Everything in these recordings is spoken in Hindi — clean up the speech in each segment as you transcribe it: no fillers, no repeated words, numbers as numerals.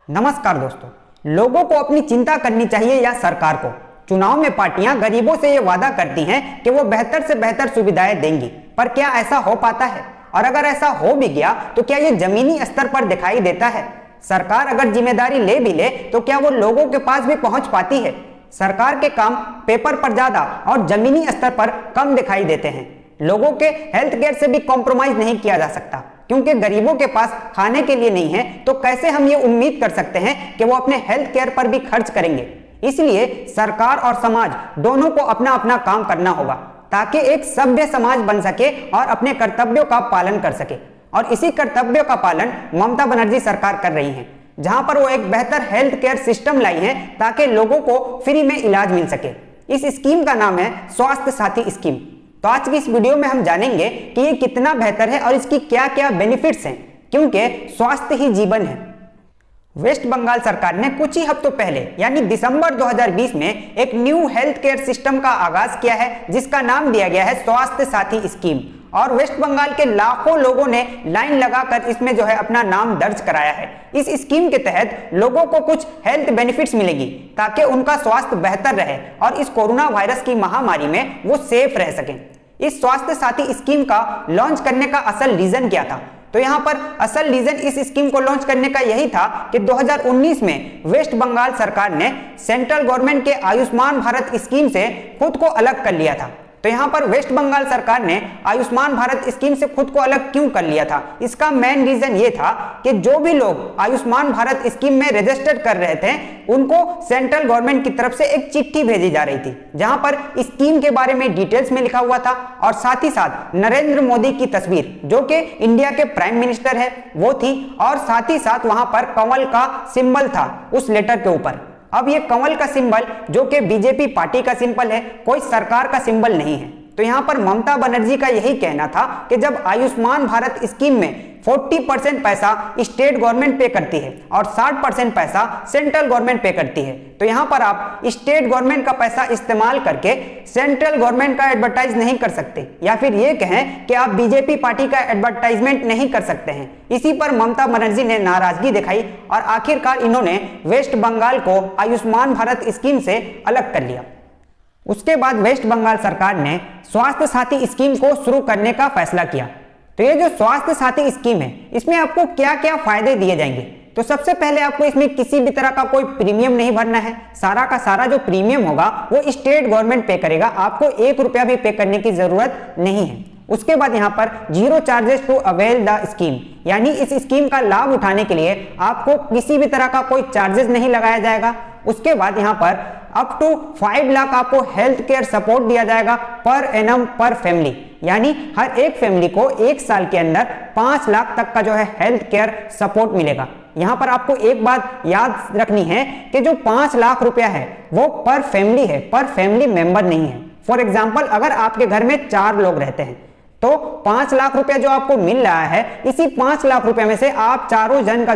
नमस्कार दोस्तों, लोगों को अपनी चिंता करनी चाहिए या सरकार को? चुनाव में पार्टियां गरीबों से ये वादा करती हैं कि वो बेहतर से बेहतर सुविधाएं देंगी, पर क्या ऐसा हो पाता है? और अगर ऐसा हो भी गया तो क्या ये जमीनी स्तर पर दिखाई देता है? सरकार अगर जिम्मेदारी ले भी ले तो क्या वो लोगों के पास भी पहुंच पाती है? सरकार के काम पेपर पर ज्यादा और जमीनी स्तर पर कम दिखाई देते हैं। लोगों के हेल्थ केयर से भी कॉम्प्रोमाइज नहीं किया जा सकता, क्योंकि गरीबों के पास खाने के लिए नहीं है तो कैसे हम ये उम्मीद कर सकते हैं कि वो अपने हेल्थ केयर पर भी खर्च करेंगे। इसलिए सरकार और समाज दोनों को अपना अपना काम करना होगा ताकि एक सभ्य समाज बन सके और अपने कर्तव्यों का पालन कर सके। और इसी कर्तव्यों का पालन ममता बनर्जी सरकार कर रही है, जहां पर वो एक बेहतर हेल्थ केयर सिस्टम लाई है ताकि लोगों को फ्री में इलाज मिल सके। इस स्कीम का नाम है स्वास्थ्य साथी स्कीम। तो आज की इस वीडियो में हम जानेंगे कि ये कितना बेहतर है और इसकी क्या क्या बेनिफिट्स हैं, क्योंकि स्वास्थ्य ही जीवन है। वेस्ट बंगाल सरकार ने कुछ ही हफ्तों पहले यानी दिसंबर 2020 में एक न्यू हेल्थ केयर सिस्टम का आगाज किया है, जिसका नाम दिया गया है स्वास्थ्य साथी स्कीम। और वेस्ट बंगाल के लाखों लोगों ने लाइन लगाकर इसमें अपना नाम दर्ज कराया है। इस स्कीम के तहत लोगों को कुछ हेल्थ बेनिफिट्स मिलेगी ताकि उनका स्वास्थ्य बेहतर रहे और इस कोरोना वायरस की महामारी में वो सेफ रह सकें। इस स्वास्थ्य साथी स्कीम का लॉन्च करने का असल रीजन क्या था? तो यहाँ पर असल रीजन इस स्कीम को लॉन्च करने का यही था कि 2019 में वेस्ट बंगाल सरकार ने सेंट्रल गवर्नमेंट के आयुष्मान भारत स्कीम से खुद को अलग कर लिया था। तो यहाँ पर वेस्ट बंगाल सरकार ने आयुष्मान भारत स्कीम से खुद को अलग क्यों कर लिया था? इसका मेन रीजन ये था कि जो भी लोग आयुष्मान भारत स्कीम में रजिस्टर्ड कर रहे थे उनको सेंट्रल गवर्नमेंट की तरफ से एक चिट्ठी भेजी जा रही थी, जहां पर स्कीम के बारे में डिटेल्स में लिखा हुआ था और साथ ही साथ नरेंद्र मोदी की तस्वीर, जो कि इंडिया के प्राइम मिनिस्टर है, वो थी। और साथ ही साथ वहां पर कमल का सिंबल था उस लेटर के ऊपर। अब ये कमल का सिंबल, जो कि बीजेपी पार्टी का सिंबल है, कोई सरकार का सिंबल नहीं है। तो यहां पर ममता बनर्जी का यही कहना था कि जब आयुष्मान भारत स्कीम में 40% पैसा स्टेट गवर्नमेंट पे करती है और 60% पैसा सेंट्रल गवर्नमेंट पे करती है, तो यहां पर आप स्टेट गवर्नमेंट का पैसा इस्तेमाल करके सेंट्रल गवर्नमेंट का एडवर्टाइज नहीं कर सकते, या फिर ये कहें कि आप बीजेपी पार्टी का एडवर्टाइजमेंट नहीं कर सकते हैं। इसी पर ममता बनर्जी ने नाराजगी दिखाई और आखिरकार इन्होंने वेस्ट बंगाल को आयुष्मान भारत स्कीम से अलग कर लिया। उसके बाद वेस्ट बंगाल सरकार ने स्वास्थ्य साथी स्कीम को शुरू करने का फैसला किया। तो ये जो स्वास्थ्य साथी स्कीम है, इसमें आपको क्या क्या फायदे दिए जाएंगे? तो सबसे पहले आपको इसमें किसी भी तरह का कोई प्रीमियम नहीं भरना है। सारा का सारा जो प्रीमियम होगा वो स्टेट गवर्नमेंट पे करेगा, आपको 1 रुपया भी पे करने की जरूरत नहीं है। उसके बाद यहाँ पर 0 charges to avail the scheme, यानी इस स्कीम का लाभ उठाने के लिए आपको किसी भी तरह का कोई चार्जेस नहीं लगाया जाएगा। उसके बाद यहाँ पर अप टू 5 लाख आपको हेल्थ केयर सपोर्ट दिया जाएगा पर एनम पर फैमिली, यानी हर एक फैमिली को 1 साल के अंदर 5 लाख तक का हेल्थ केयर सपोर्ट मिलेगा। यहाँ पर आपको एक बात याद रखनी है कि जो 5 लाख रुपया है वो पर फैमिली है, पर फैमिली मेंबर नहीं है। फॉर एग्जाम्पल, अगर आपके घर में 4 लोग रहते हैं तो 5 लाख रुपया जो आपको मिल रहा है, इसी 5 लाख रुपए में से आप चारों जन का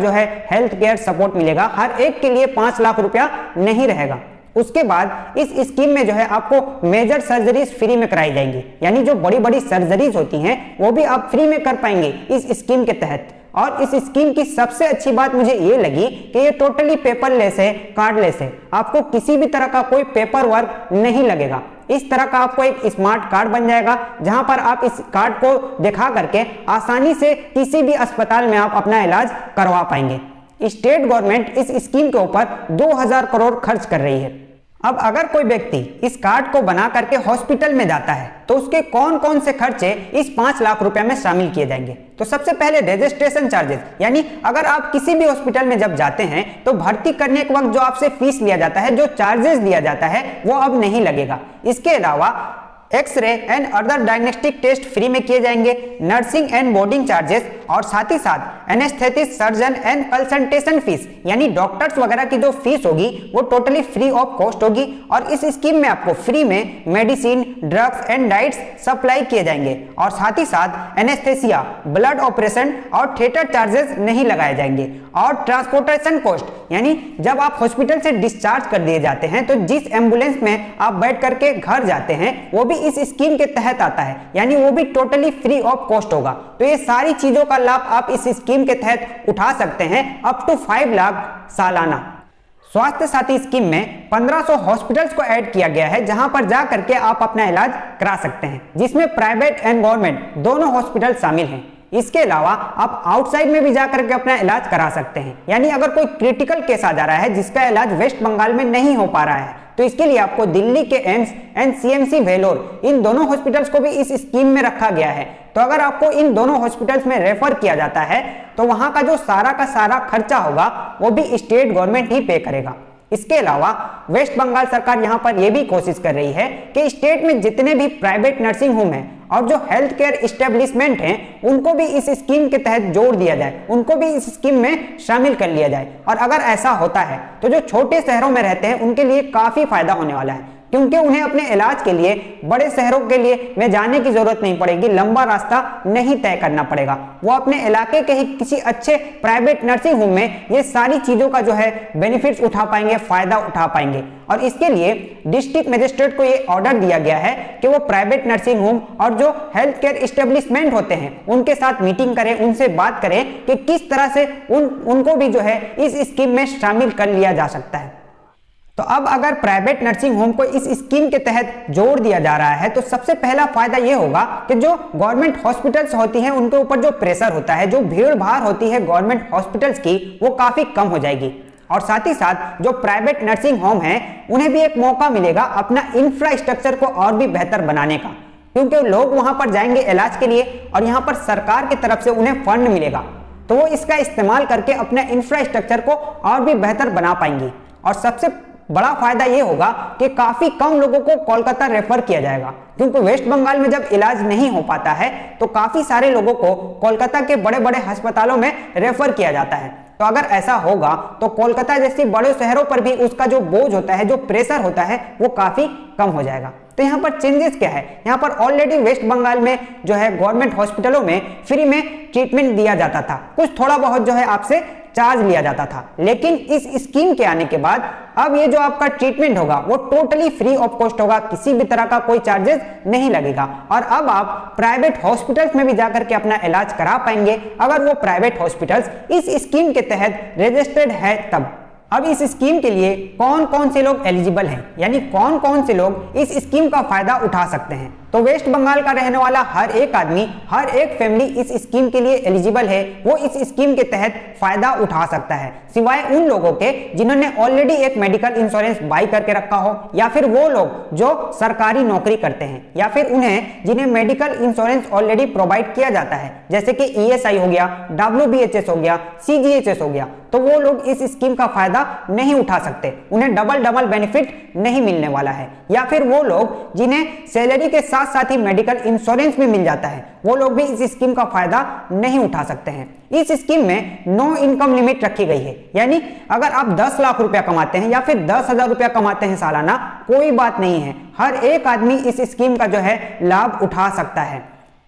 हेल्थ केयर सपोर्ट मिलेगा। हर एक के लिए 5 लाख रुपया नहीं रहेगा। उसके बाद इस स्कीम में आपको मेजर सर्जरीज फ्री में कराई जाएंगी, यानी जो बड़ी बड़ी सर्जरीज होती हैं वो भी आप फ्री में कर पाएंगे इस स्कीम के तहत। और इस स्कीम की सबसे अच्छी बात मुझे ये लगी कि ये टोटली पेपरलेस है, कार्डलेस है। आपको किसी भी तरह का कोई पेपर वर्क नहीं लगेगा। इस तरह का आपको एक स्मार्ट कार्ड बन जाएगा, जहां पर आप इस कार्ड को दिखा करके आसानी से किसी भी अस्पताल में आप अपना इलाज करवा पाएंगे। स्टेट गवर्नमेंट इस स्कीम के ऊपर 2000 करोड़ खर्च कर रही है। अब अगर कोई व्यक्ति इस कार्ड को बना करके हॉस्पिटल में जाता है तो उसके कौन कौन से खर्चे इस 5 लाख रुपए में शामिल किए जाएंगे? तो सबसे पहले रजिस्ट्रेशन चार्जेस, यानी अगर आप किसी भी हॉस्पिटल में जब जाते हैं तो भर्ती करने के वक्त जो आपसे फीस लिया जाता है, जो चार्जेस दिया जाता है, वो अब नहीं लगेगा। इसके अलावा x ray and other diagnostic test free में किए जाएंगे, नर्सिंग एंड बोर्डिंग चार्जेस, और साथ ही साथ anaesthetist surgeon and consultation fees, यानी डॉक्टर्स वगैरह की जो फीस होगी वो टोटली फ्री ऑफ कॉस्ट होगी। और इस स्कीम में आपको फ्री में medicine, drugs and diets supply किए जाएंगे। और साथ ही साथ एनेस्थेसिया, ब्लड ऑपरेशन और थिएटर चार्जेस नहीं लगाए जाएंगे। और ट्रांसपोर्टेशन कॉस्ट, यानी जब आप हॉस्पिटल से डिस्चार्ज कर दिए जाते हैं तो जिस एम्बुलेंस में आप बैठ करके घर जाते हैं वो भी इस स्कीम के तहत आता है, यानी वो भी टोटली फ्री ऑफ कॉस्ट होगा। तो ये सारी चीजों का लाभ आप इस स्कीम के तहत उठा सकते हैं अप टू 5 लाख सालाना। स्वास्थ्य साथी स्कीम में 1500 हॉस्पिटल्स को ऐड किया गया है, जहां पर जा करके आप अपना इलाज करा सकते हैं, जिसमें प्राइवेट एंड गवर्नमेंट दोनों हॉस्पिटल शामिल हैं। इसके अलावा आप आउटसाइड में भी जाकर के अपना इलाज करा सकते हैं, यानी अगर कोई क्रिटिकल केस आ जा रहा है जिसका इलाज वेस्ट बंगाल में नहीं हो पा रहा है, तो इसके लिए आपको दिल्ली के एम्स एंड सीएमसी वेलोर, इन दोनों हॉस्पिटल्स को भी इस स्कीम में रखा गया है। तो अगर आपको इन दोनों हॉस्पिटल्स में रेफर किया जाता है तो वहां का जो सारा का सारा खर्चा होगा वो भी स्टेट गवर्नमेंट ही पे करेगा। इसके अलावा वेस्ट बंगाल सरकार यहां पर यह भी कोशिश कर रही है कि स्टेट में जितने भी प्राइवेट नर्सिंग होम हैं और जो हेल्थ केयर इस्टेब्लिशमेंट हैं उनको भी इस स्कीम के तहत जोड़ दिया जाए, उनको भी इस स्कीम में शामिल कर लिया जाए। और अगर ऐसा होता है तो जो छोटे शहरों में रहते हैं उनके लिए काफी फायदा होने वाला है, क्योंकि उन्हें अपने इलाज के लिए बड़े शहरों के लिए में जाने की जरूरत नहीं पड़ेगी, लंबा रास्ता नहीं तय करना पड़ेगा। वो अपने इलाके के ही किसी अच्छे प्राइवेट नर्सिंग होम में ये सारी चीजों का जो है बेनिफिट्स उठा पाएंगे, फायदा उठा पाएंगे। और इसके लिए डिस्ट्रिक्ट मजिस्ट्रेट को ये ऑर्डर दिया गया है कि वो प्राइवेट नर्सिंग होम और जो हेल्थ केयर इस्टेब्लिशमेंट होते हैं उनके साथ मीटिंग करें, उनसे बात करें कि किस तरह से उनको भी जो है इस स्कीम में शामिल कर लिया जा सकता है। तो अब अगर प्राइवेट नर्सिंग होम को इस स्कीम के तहत जोड़ दिया जा रहा है तो सबसे पहला फायदा यह होगा कि जो गवर्नमेंट हॉस्पिटल्स होती हैं उनके ऊपर जो प्रेशर होता है, जो भीड़ भाड़ होती है गवर्नमेंट हॉस्पिटल्स की, वो काफी कम हो जाएगी। और साथ ही साथ जो प्राइवेट नर्सिंग होम है उन्हें भी एक मौका मिलेगा अपना इंफ्रास्ट्रक्चर को और भी बेहतर बनाने का, क्योंकि लोग वहां पर जाएंगे इलाज के लिए और यहाँ पर सरकार की तरफ से उन्हें फंड मिलेगा, तो वो इसका इस्तेमाल करके अपने इंफ्रास्ट्रक्चर को और भी बेहतर बना पाएंगी। और सबसे बड़ा फायदा यह होगा कि काफी कम लोगों को कोलकाता रेफर किया जाएगा, क्योंकि वेस्ट बंगाल में जब इलाज नहीं हो पाता है तो काफी सारे लोगों को कोलकाता के बड़े बड़े अस्पतालों में रेफर किया जाता है। तो अगर ऐसा होगा तो कोलकाता जैसी बड़े शहरों पर भी उसका जो बोझ होता है, जो प्रेशर होता है, वो काफी कम हो जाएगा। तो यहाँ पर चेंजेस क्या है, यहाँ पर ऑलरेडी वेस्ट बंगाल में जो है गवर्नमेंट हॉस्पिटलों में फ्री में ट्रीटमेंट दिया जाता था, कुछ थोड़ा बहुत जो है आपसे चार्ज लिया जाता था, लेकिन इस स्कीम के आने के बाद अब ये जो आपका ट्रीटमेंट होगा वो टोटली फ्री ऑफ कॉस्ट होगा, किसी भी तरह का कोई चार्जेस नहीं लगेगा। और अब आप प्राइवेट हॉस्पिटल्स में भी जाकर के अपना इलाज करा पाएंगे अगर वो प्राइवेट हॉस्पिटल्स इस स्कीम के तहत रजिस्टर्ड है तब। अब इस स्कीम के लिए कौन कौन से लोग एलिजिबल हैं, यानी कौन कौन से लोग इस स्कीम का फायदा उठा सकते हैं। तो वेस्ट बंगाल का रहने वाला हर एक आदमी, हर एक फैमिली इस स्कीम के लिए एलिजिबल है, वो इस स्कीम के तहत फायदा उठा सकता है, सिवाय उन लोगों के जिन्होंने ऑलरेडी एक मेडिकल इंश्योरेंस बाई करके रखा हो, या फिर वो लोग जो सरकारी नौकरी करते हैं, या फिर उन्हें जिन्हें मेडिकल इंश्योरेंस ऑलरेडी प्रोवाइड किया जाता है, जैसे कि ESI हो गया, WBHS हो गया, CGHS हो गया। तो वो लोग इस स्कीम का फायदा नहीं उठा सकते, उन्हें डबल बेनिफिट नहीं मिलने वाला है। या फिर वो लोग जिन्हें सैलरी के साथ साथ ही मेडिकल इंश्योरेंस भी मिल जाता है, वो लोग भी इस स्कीम का फायदा नहीं उठा सकते हैं। इस स्कीम में नो इनकम लिमिट रखी गई है, यानी अगर आप 10 लाख रुपया कमाते हैं या फिर 10,000 रुपया कमाते हैं सालाना, कोई बात नहीं है, हर एक आदमी इस स्कीम का जो है लाभ उठा सकता है।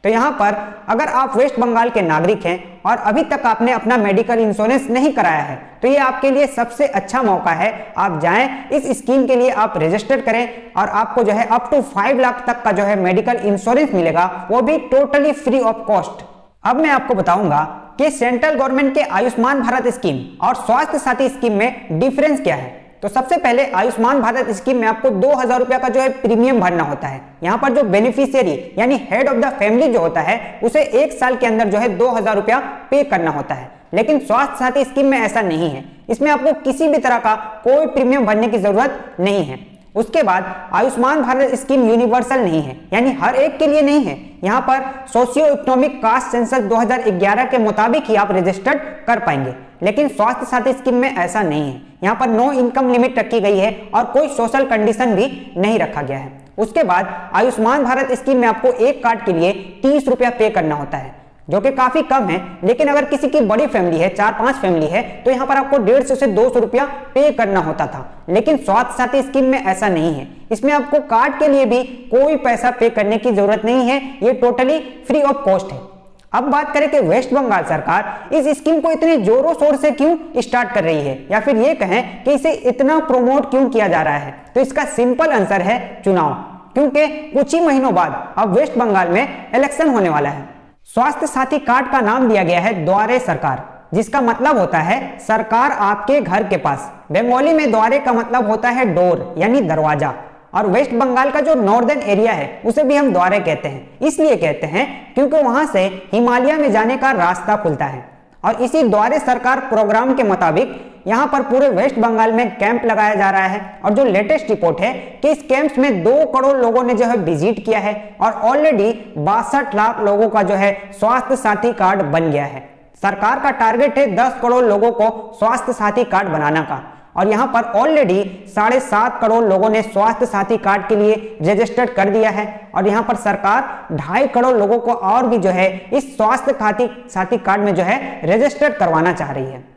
तो यहां पर अगर आप वेस्ट बंगाल के नागरिक हैं और अभी तक आपने अपना मेडिकल इंश्योरेंस नहीं कराया है तो ये आपके लिए सबसे अच्छा मौका है। आप जाएं, इस स्कीम के लिए आप रजिस्टर करें और आपको जो है अप टू 5 लाख तक का जो है मेडिकल इंश्योरेंस मिलेगा, वो भी टोटली फ्री ऑफ कॉस्ट। अब मैं आपको बताऊंगा कि सेंट्रल गवर्नमेंट के आयुष्मान भारत स्कीम और स्वास्थ्य साथी स्कीम में डिफरेंस क्या है। तो सबसे पहले आयुष्मान भारत स्कीम में आपको 2,000 रुपया का जो है प्रीमियम भरना होता है। यहाँ पर जो बेनिफिशियरी यानी हेड ऑफ द फैमिली जो होता है उसे 1 साल के अंदर जो है 2,000 रुपया पे करना होता है। लेकिन स्वास्थ्य साथी स्कीम में ऐसा नहीं है, इसमें आपको किसी भी तरह का कोई प्रीमियम भरने की जरूरत नहीं है। उसके बाद आयुष्मान भारत स्कीम यूनिवर्सल नहीं है, यानी हर एक के लिए नहीं है। यहाँ पर सोशियो इकोनॉमिक कास्ट सेंसस 2011 के मुताबिक ही आप रजिस्टर्ड कर पाएंगे, लेकिन स्वास्थ्य साथी स्कीम में ऐसा नहीं है। यहाँ पर नो इनकम लिमिट रखी गई है और कोई सोशल कंडीशन भी नहीं रखा गया है। उसके बाद आयुष्मान भारत स्कीम में आपको एक कार्ड के लिए 30 रुपया पे करना होता है, जो कि काफी कम है। लेकिन अगर किसी की बड़ी फैमिली है, 4-5 फैमिली है, तो यहाँ पर आपको 150 से 200 रुपया पे करना होता था। लेकिन स्वास्थ्य साथी स्कीम में ऐसा नहीं है, इसमें आपको कार्ड के लिए भी कोई पैसा पे करने की जरूरत नहीं है, ये टोटली फ्री ऑफ कॉस्ट है। अब बात करें कि वेस्ट बंगाल सरकार इस स्कीम को इतने जोरों शोर से क्यों स्टार्ट कर रही है, या फिर ये कहें कि इसे इतना प्रमोट क्यों किया जा रहा है, तो इसका सिंपल आंसर है चुनाव। क्योंकि कुछ ही महीनों बाद अब वेस्ट बंगाल में इलेक्शन होने वाला है। स्वास्थ्य साथी कार्ड का नाम दिया गया है द्वारे सरकार, जिसका मतलब होता है सरकार आपके घर के पास। बंगाली में द्वारे का मतलब होता है डोर यानी दरवाजा, और वेस्ट बंगाल का जो नॉर्दर्न एरिया है उसे भी हम द्वारे कहते हैं। इसलिए कहते हैं क्योंकि वहां से हिमालय में जाने का रास्ता खुलता है। और इसी द्वारे सरकार प्रोग्राम के मुताबिक यहाँ पर पूरे वेस्ट बंगाल में कैंप लगाया जा रहा है। और जो लेटेस्ट रिपोर्ट है कि इस कैंप्स में 2 करोड़ लोगों ने जो है विजिट किया है और ऑलरेडी 62 लाख लोगों का जो है स्वास्थ्य साथी कार्ड बन गया है। सरकार का टारगेट है 10 करोड़ लोगों को स्वास्थ्य साथी कार्ड बनाने का, और यहां पर ऑलरेडी 7.5 करोड़ लोगों ने स्वास्थ्य साथी कार्ड के लिए रजिस्टर्ड कर दिया है। और यहां पर सरकार 2.5 करोड़ लोगों को और भी जो है इस स्वास्थ्य साथी कार्ड में जो है रजिस्टर्ड करवाना चाह रही है।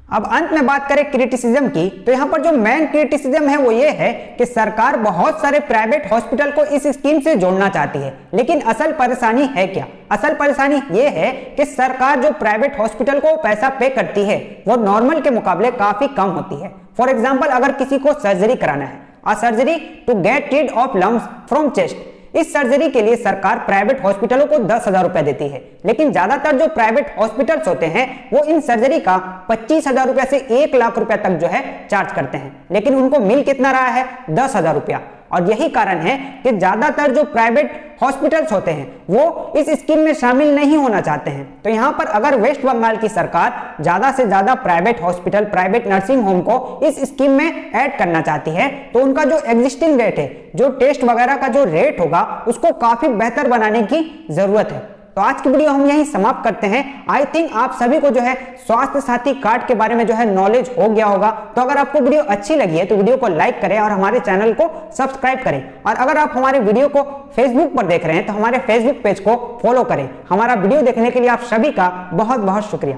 अब अंत में बात करें क्रिटिसिज्म की, तो यहाँ पर जो मेन क्रिटिसिज्म है वो ये है कि सरकार बहुत सारे प्राइवेट हॉस्पिटल को इस स्कीम से जोड़ना चाहती है। लेकिन असल परेशानी है क्या? असल परेशानी ये है कि सरकार जो प्राइवेट हॉस्पिटल को पैसा पे करती है वो नॉर्मल के मुकाबले काफी कम होती है। फॉर एग्जाम्पल, अगर किसी को सर्जरी कराना है, a surgery to get rid of lumps from chest, इस सर्जरी के लिए सरकार प्राइवेट हॉस्पिटलों को 10,000 रुपए देती है। लेकिन ज्यादातर जो प्राइवेट हॉस्पिटल्स होते हैं वो इन सर्जरी का 25,000 रुपए से 1 लाख रुपए तक जो है चार्ज करते हैं, लेकिन उनको मिल कितना रहा है? 10,000 रुपया। और यही कारण है कि ज्यादातर जो प्राइवेट हॉस्पिटल्स होते हैं वो इस स्कीम में शामिल नहीं होना चाहते हैं। तो यहाँ पर अगर वेस्ट बंगाल की सरकार ज्यादा से ज्यादा private hospital, private nursing home को इस स्कीम में ऐड करना चाहती है तो उनका जो एग्जिस्टिंग रेट है, जो टेस्ट वगैरह का जो रेट होगा उसको काफी बेहतर बनाने की जरूरत है। तो आज की वीडियो हम यहीं समाप्त करते हैं। आई थिंक आप सभी को जो है स्वास्थ्य साथी कार्ड के बारे में जो है नॉलेज हो गया होगा। तो अगर आपको वीडियो अच्छी लगी है तो वीडियो को लाइक करें और हमारे चैनल को सब्सक्राइब करें। और अगर आप हमारे वीडियो को फेसबुक पर देख रहे हैं तो हमारे फेसबुक पेज को फॉलो करें। हमारा वीडियो देखने के लिए आप सभी का बहुत बहुत शुक्रिया।